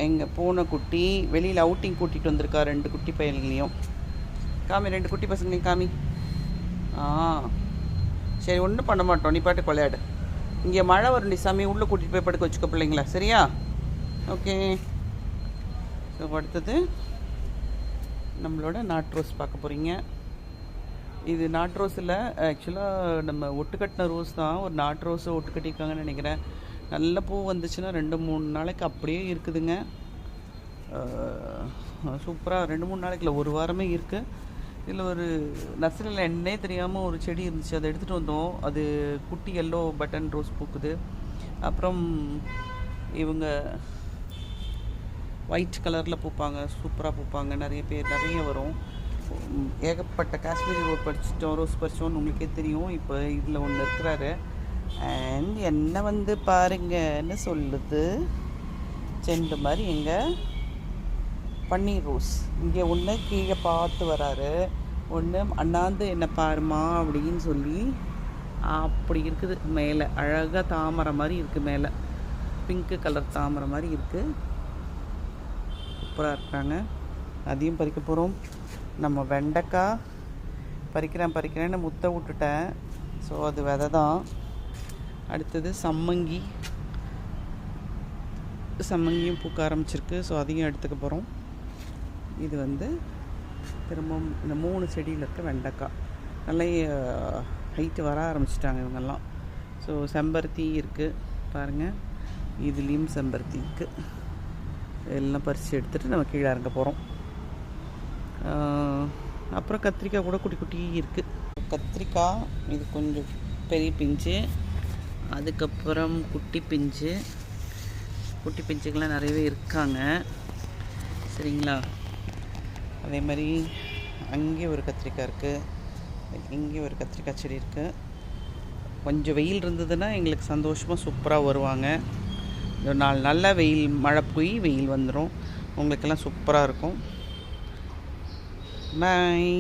எங்கள் பூனைக்குட்டி வெளியில் அவுட்டிங் கூட்டிகிட்டு வந்திருக்கா 2 குட்டி பையன்களையும். காமி 2 குட்டி பசங்களையும் காமி. சரி, ஒன்றும் பண்ண மாட்டோம், நீ பாட்டுக்கு விளையாடு. இங்கே மழை வரும் சாமி, உள்ளே கூட்டிகிட்டு போய் படுக்க வச்சுக்க பிள்ளைங்களா, சரியா? ஓகே. ஸோ அடுத்தது நம்மளோட நாட் ரோஸ் பார்க்க போகிறீங்க. இது நாட் ரோஸ் இல்லை, ஆக்சுவலாக நம்ம ஒட்டு கட்டின ரோஸ் தான். ஒரு நாட் ரோஸை ஒட்டு கட்டியிருக்காங்கன்னு நினைக்கிறேன். நல்ல பூ வந்துச்சுன்னா 2-3 நாளைக்கு அப்படியே இருக்குதுங்க. சூப்பராக 2-3 நாளைக்கு இல்லை, 1 வாரமே இருக்குது. இதில் ஒரு நர்சரியில் என்னே தெரியாமல் ஒரு செடி இருந்துச்சு, அதை எடுத்துகிட்டு வந்தோம். அது குட்டி எல்லோ பட்டன் ரோஸ் பூக்குது. அப்புறம் இவங்க ஒயிட் கலரில் பூப்பாங்க, சூப்பராக பூப்பாங்க. நிறைய வரும். ஏகப்பட்ட காஷ்மீரி ரோஸ் பறிச்சோன்னு உங்களுக்கே தெரியும். இப்போ இதில் ஒன்று இருக்கிறாரு. அண்ட் என்ன வந்து பாருங்கன்னு சொல்லுது, செண்டு மாதிரி எங்கே பன்னீர் ரோஸ். இங்கே ஒன்று கீழே பார்த்து வராரு, ஒன்று அண்ணாந்து என்ன பாருமா அப்படின்னு சொல்லி அப்படி இருக்குது. மேலே அழகாக தாமரை மாதிரி இருக்குது, மேலே பிங்க்கு கலர் தாமரை மாதிரி இருக்குது. சூப்பராக இருக்காங்க. அதையும் பறிக்க போகிறோம். நம்ம வெண்டைக்காய் பறிக்கிறேன்னு முத்தை விட்டுட்டேன். ஸோ அது விதை தான். அடுத்தது சம்மங்கியும் பூக்க ஆரம்பிச்சிருக்கு. ஸோ அதையும் எடுத்துக்க போகிறோம். இது வந்து திரும்பவும் இந்த 3 செடியில் இருக்க வெண்டைக்காய் நல்லா ஹைட்டு வர ஆரம்பிச்சிட்டாங்க இவங்கெல்லாம். ஸோ செம்பருத்தி இருக்குது பாருங்கள், இதுலேயும் செம்பருத்தி இருக்குது. எல்லாம் பறித்து எடுத்துகிட்டு நம்ம கீழே இறங்க போகிறோம். அப்புறம் கத்திரிக்காய் கூட குட்டி இருக்குது. கத்திரிக்காய் இது கொஞ்சம் பெரிய பிஞ்சு, அதுக்கப்புறம் குட்டி பிஞ்சுக்கெலாம் நிறையவே இருக்காங்க, சரிங்களா? அதே மாதிரி அங்கே ஒரு கத்திரிக்காய் இருக்குது, இங்கே ஒரு கத்திரிக்காய் செடி இருக்குது. கொஞ்சம் வெயில் இருந்ததுன்னா எங்களுக்கு சந்தோஷமாக சூப்பராக வருவாங்க. ஒரு 4 நல்ல மழை போய் வெயில் வந்துடும், உங்களுக்கெல்லாம் சூப்பராக இருக்கும். பாய்.